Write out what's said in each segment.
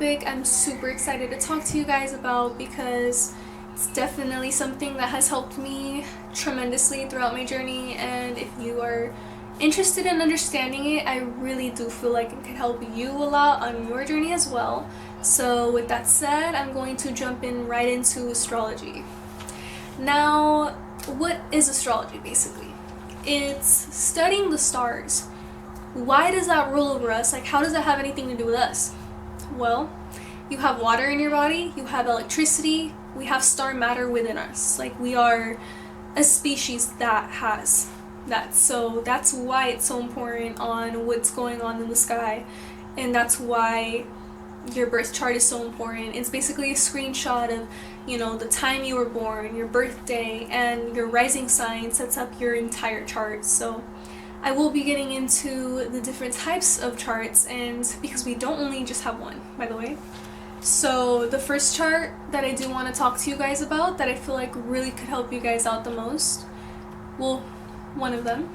topic I'm super excited to talk to you guys about because it's definitely something that has helped me tremendously throughout my journey, and if you are interested in understanding it, I really do feel like it could help you a lot on your journey as well. So with that said, I'm going to jump in right into astrology. Now, what is astrology basically? It's studying the stars. Why does that rule over us? Like, how does that have anything to do with us? Well, you have water in your body, you have electricity, we have star matter within us. Like, we are a species that has that. So that's why it's so important on what's going on in the sky, and that's why your birth chart is so important. It's basically a screenshot of, the time you were born, your birthday, and your rising sign sets up your entire chart. So I will be getting into the different types of charts, and because we don't only just have one, by the way. So the first chart that I do want to talk to you guys about, that I feel like really could help you guys out the most, well, one of them,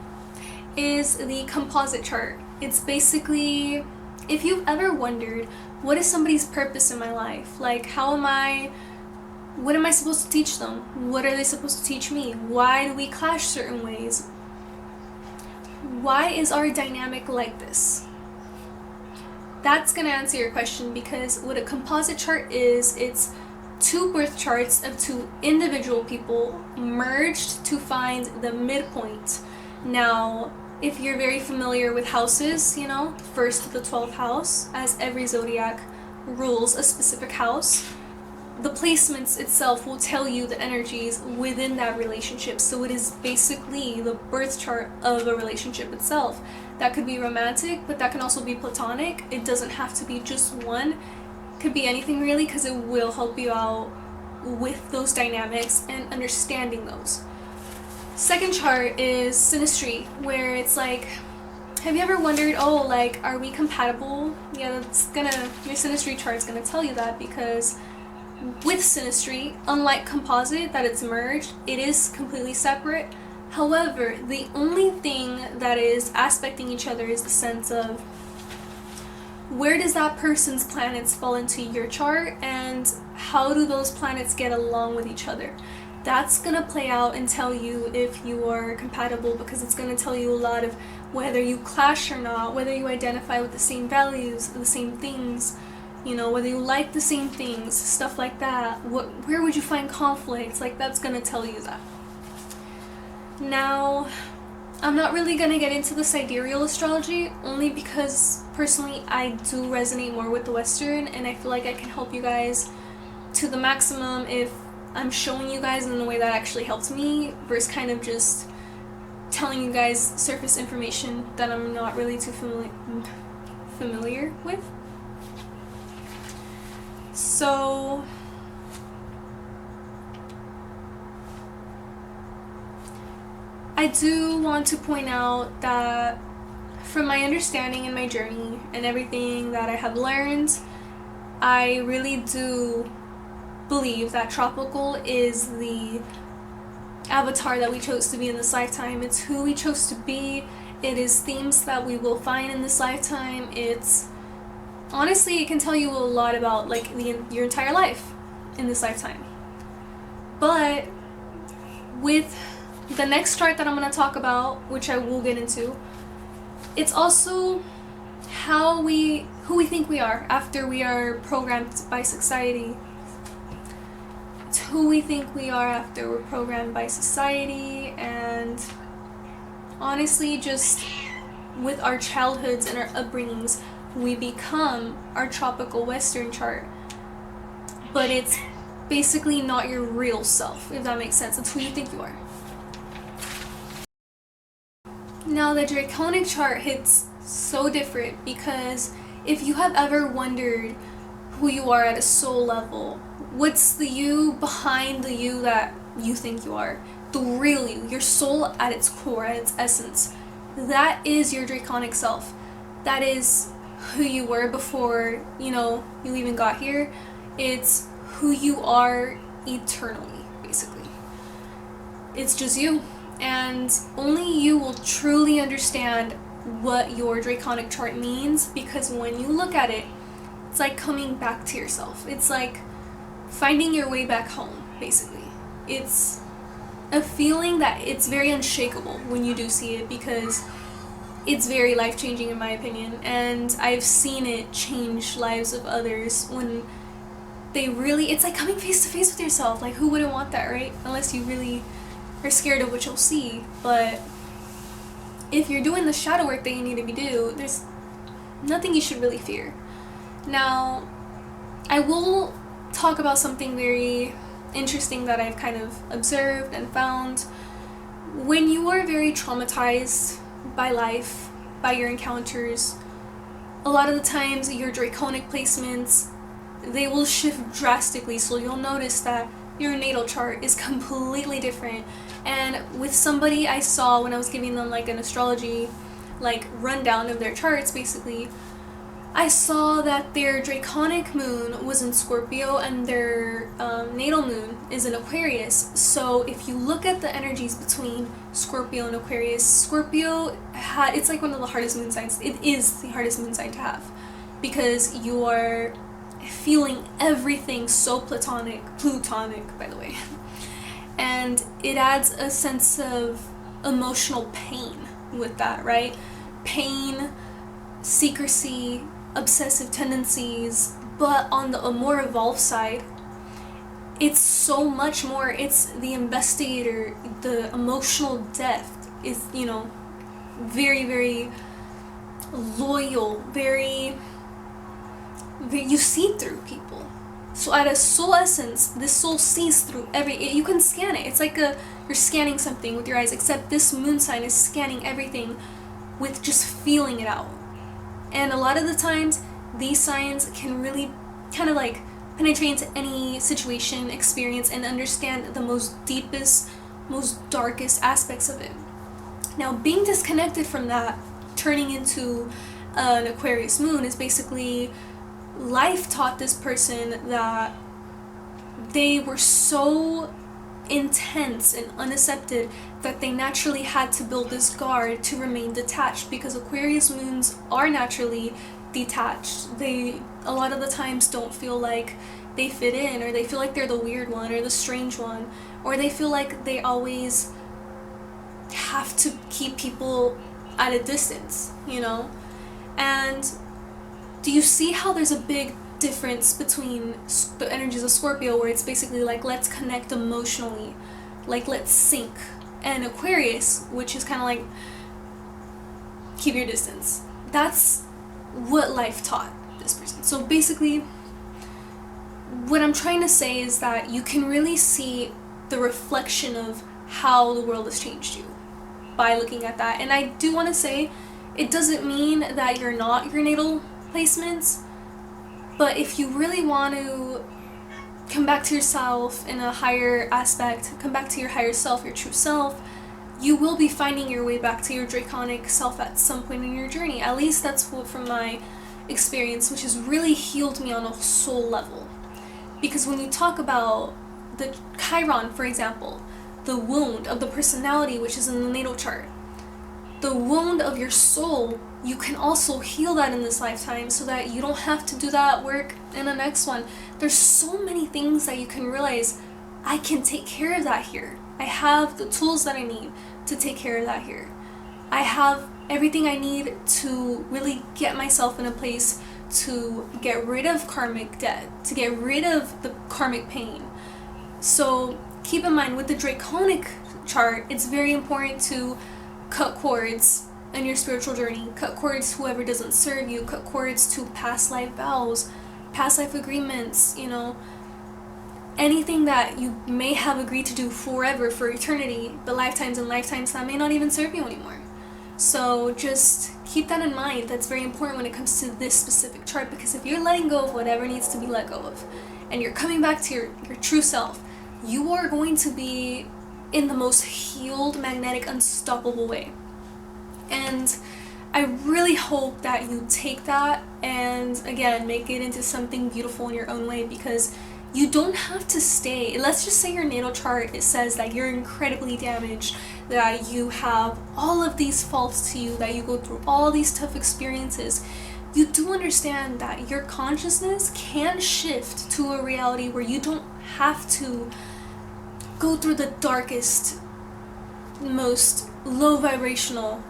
is the composite chart. It's basically, if you've ever wondered, what is somebody's purpose in my life? Like, what am I supposed to teach them? What are they supposed to teach me? Why do we clash certain ways? Why is our dynamic like this? That's going to answer your question, because what a composite chart is, it's two birth charts of two individual people merged to find the midpoint. Now, if you're very familiar with houses, first to the 12th house, as every zodiac rules a specific house, the placements itself will tell you the energies within that relationship. So it is basically the birth chart of a relationship itself. That could be romantic, but that can also be platonic. It doesn't have to be just one. It could be anything really, because it will help you out with those dynamics and understanding those. Second chart is synastry, where it's like, have you ever wondered, are we compatible? Yeah, your synastry chart's gonna tell you that, because with synastry, unlike composite, that it's merged, it is completely separate. However, the only thing that is aspecting each other is the sense of where does that person's planets fall into your chart, and how do those planets get along with each other. That's going to play out and tell you if you are compatible, because it's going to tell you a lot of whether you clash or not, whether you identify with the same values, the same things, whether you like the same things, stuff like that. Where would you find conflicts? Like, that's going to tell you that. Now, I'm not really going to get into the sidereal astrology, only because personally I do resonate more with the Western, and I feel like I can help you guys to the maximum if I'm showing you guys in a way that actually helps me, versus kind of just telling you guys surface information that I'm not really too familiar with. So I do want to point out that from my understanding and my journey and everything that I have learned, I really do believe that tropical is the avatar that we chose to be in this lifetime. It's who we chose to be. It is themes that we will find in this lifetime. Honestly, it can tell you a lot about your entire life in this lifetime. But with the next chart that I'm going to talk about, which I will get into, it's also who we think we are after we are programmed by society. It's who we think we are after we're programmed by society, and honestly, just with our childhoods and our upbringings, we become our tropical Western chart. But it's basically not your real self, if that makes sense. It's who you think you are. Now, the draconic chart hits so different, because if you have ever wondered who you are at a soul level, what's the you behind the you that you think you are, the real you, your soul at its core, at its essence, that is your draconic self. That is who you were before, you even got here. It's who you are eternally, basically. It's just you. And only you will truly understand what your draconic chart means, because when you look at it, It's like coming back to yourself. It's like finding your way back home, basically. It's a feeling that it's very unshakable when you do see it, because it's very life-changing in my opinion, and I've seen it change lives of others when they really, it's like coming face to face with yourself. Like, who wouldn't want that, right? Unless you really are scared of what you'll see. But if you're doing the shadow work that you need to be do, there's nothing you should really fear. Now, I will talk about something very interesting that I've kind of observed and found. When you are very traumatized by life, by your encounters, a lot of the times your draconic placements, they will shift drastically. So you'll notice that your natal chart is completely different. And with somebody I saw when I was giving them like an astrology like rundown of their charts, basically I saw that their draconic moon was in Scorpio and their natal moon is in Aquarius. So if you look at the energies between Scorpio and Aquarius, Scorpio it's like one of the hardest moon signs. It is the hardest moon sign to have, because you are feeling everything so plutonic by the way, and it adds a sense of emotional pain with that, right? Pain, secrecy, obsessive tendencies. But on the more evolved side, it's so much more. It's the investigator, the emotional depth is, very, very loyal, very, you see through people. So at a soul essence, this soul sees through you can scan it. It's like you're scanning something with your eyes, except this moon sign is scanning everything with just feeling it out. And a lot of the times, these signs can really kind of like penetrate into any situation, experience, and understand the most deepest, most darkest aspects of it. Now, being disconnected from that, turning into an Aquarius moon, is basically life taught this person that they were so intense and unaccepted that they naturally had to build this guard to remain detached, because Aquarius moons are naturally detached. They a lot of the times don't feel like they fit in, or they feel like they're the weird one or the strange one, or they feel like they always have to keep people at a distance, And do you see how there's a big difference between the energies of Scorpio, where it's basically like, let's connect emotionally, like let's sync, and Aquarius, which is kind of like, keep your distance. That's what life taught this person. So basically, what I'm trying to say is that you can really see the reflection of how the world has changed you by looking at that. And I do want to say, it doesn't mean that you're not your natal placements, but if you really want to come back to yourself in a higher aspect, come back to your higher self, your true self, you will be finding your way back to your draconic self at some point in your journey. At least that's what from my experience, which has really healed me on a soul level. Because when you talk about the Chiron, for example, the wound of the personality, which is in the natal chart, the wound of your soul, you can also heal that in this lifetime, so that you don't have to do that work in the next one. There's so many things that you can realize, I can take care of that here. I have the tools that I need to take care of that here. I have everything I need to really get myself in a place to get rid of karmic debt, to get rid of the karmic pain. So keep in mind, with the draconic chart, it's very important to cut cords in your spiritual journey, cut cords to whoever doesn't serve you, cut cords to past life vows, past life agreements, anything that you may have agreed to do forever, for eternity, but lifetimes and lifetimes that may not even serve you anymore. So just keep that in mind. That's very important when it comes to this specific chart, because if you're letting go of whatever needs to be let go of, and you're coming back to your true self, you are going to be in the most healed, magnetic, unstoppable way. And I really hope that you take that and, again, make it into something beautiful in your own way, because you don't have to stay. Let's just say your natal chart, it says that you're incredibly damaged, that you have all of these faults to you, that you go through all these tough experiences. you do understand that your consciousness can shift to a reality where you don't have to go through the darkest, most low vibrational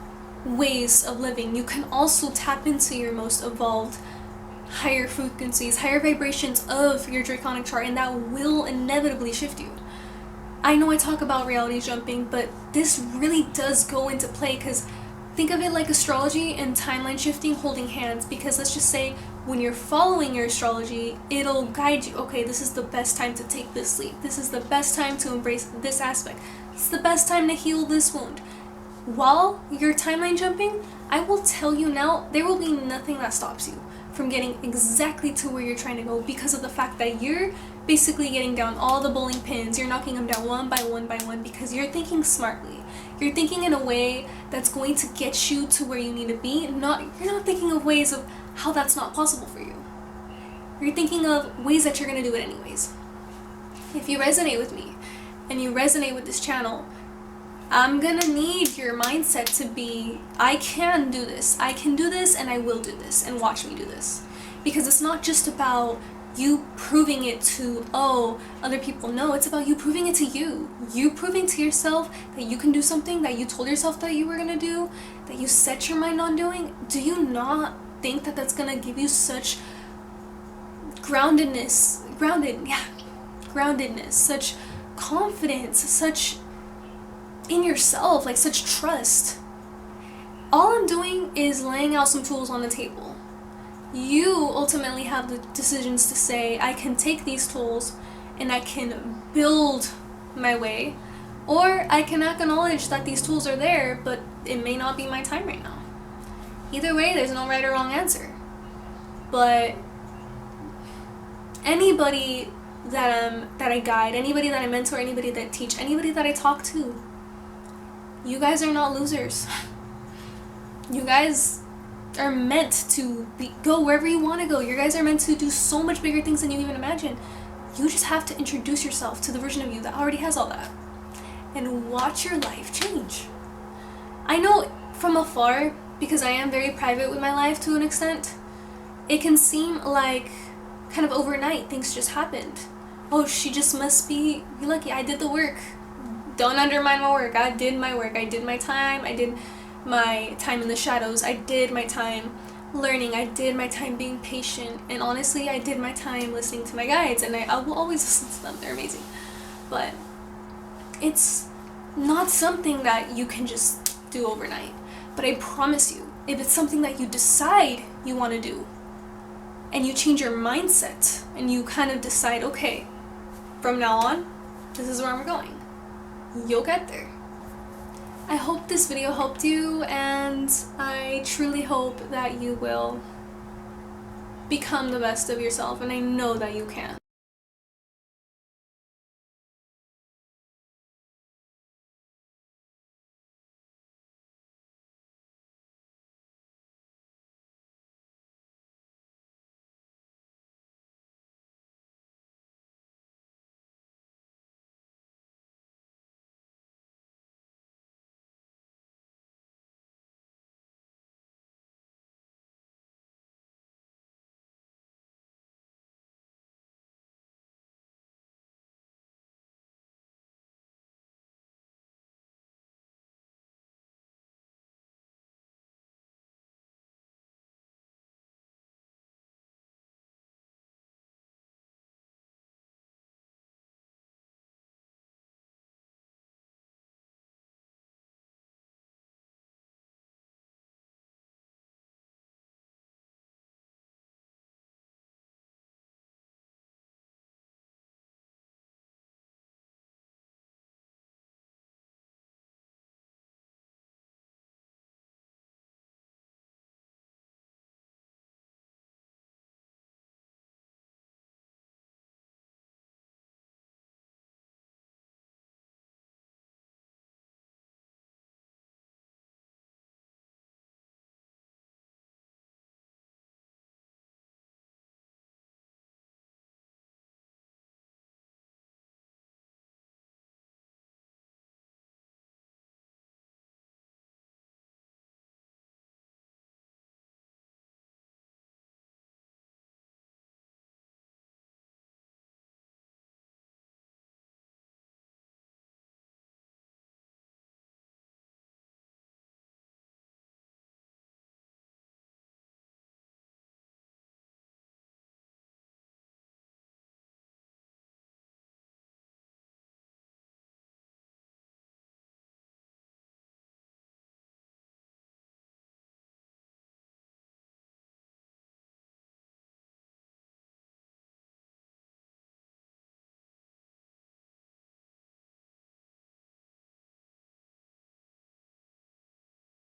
ways of living. You can also tap into your most evolved, higher frequencies, higher vibrations of your draconic chart, and that will inevitably shift you. I know I talk about reality jumping, but this really does go into play, because think of it like astrology and timeline shifting holding hands. Because let's just say when you're following your astrology, it'll guide you. Okay, this is the best time to take this leap. This is the best time to embrace this aspect. It's the best time to heal this wound. While you're timeline jumping, I will tell you now, there will be nothing that stops you from getting exactly to where you're trying to go, because of the fact that you're basically getting down all the bowling pins. You're knocking them down one by one, because you're thinking smartly. You're thinking in a way that's going to get you to where you need to be. You're not thinking of ways of how that's not possible for you. You're thinking of ways that you're going to do it anyways. If you resonate with me and you resonate with this channel, I'm gonna need your mindset to be, I can do this, and I will do this, and watch me do this. Because it's not just about you proving it to, other people. No, it's about you proving it to you. You proving to yourself that you can do something that you told yourself that you were gonna do, that you set your mind on doing. Do you not think that that's gonna give you such groundedness, such confidence, such in yourself, like such trust? All I'm doing is laying out some tools on the table. You ultimately have the decisions to say, I can take these tools and I can build my way, or I can acknowledge that these tools are there, but it may not be my time right now. Either way, there's no right or wrong answer. But anybody that I guide, anybody that I mentor, anybody that I teach, anybody that I talk to, you guys are not losers. You guys are meant to go wherever you want to go. You guys are meant to do so much bigger things than you even imagine. You just have to introduce yourself to the version of you that already has all that, and watch your life change. I know from afar, because I am very private with my life to an extent, it can seem like kind of overnight things just happened. Oh, she just must be lucky. I did the work. Don't undermine my work. I did my work. I did my time. I did my time in the shadows. I did my time learning. I did my time being patient. And honestly, I did my time listening to my guides. And I will always listen to them. They're amazing. But it's not something that you can just do overnight. But I promise you, if it's something that you decide you want to do, and you change your mindset, and you kind of decide, okay, from now on, this is where I'm going, you'll get there. I hope this video helped you, and I truly hope that you will become the best of yourself, and I know that you can.